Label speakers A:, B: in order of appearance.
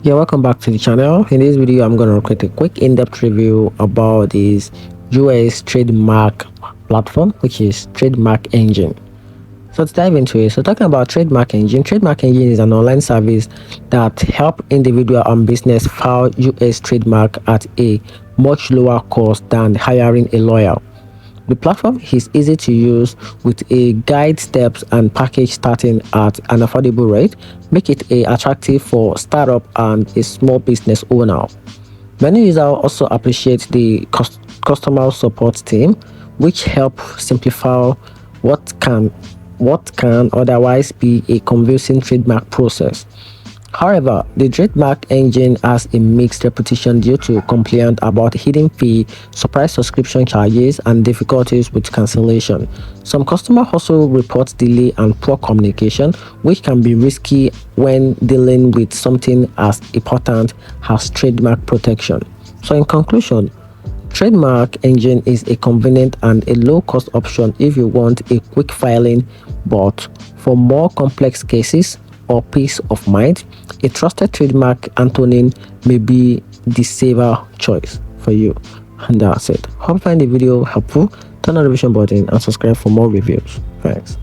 A: Yeah, welcome back to the channel. In this video, I'm going to create a quick in-depth review about this US trademark platform, which is Trademark Engine. So let's dive into it. So talking about Trademark Engine is an online service that help individual and business file US trademark at a much lower cost than hiring a lawyer. The platform is easy to use with a guide steps and package starting at an affordable rate, make it attractive for startup and a small business owner. Many users also appreciate the customer support team, which help simplify what can otherwise be a confusing trademark process. However, the Trademark Engine has a mixed reputation due to complaints about hidden fee, surprise subscription charges, and difficulties with cancellation. Some customers also report delay and poor communication, which can be risky when dealing with something as important as trademark protection. So in conclusion, Trademark Engine is a convenient and a low-cost option if you want a quick filing, but for more complex cases or peace of mind, a trusted trademark attorney may be the safer choice for you. And that's it. Hope you find the video helpful. Turn on the notification button and subscribe for more reviews. Thanks.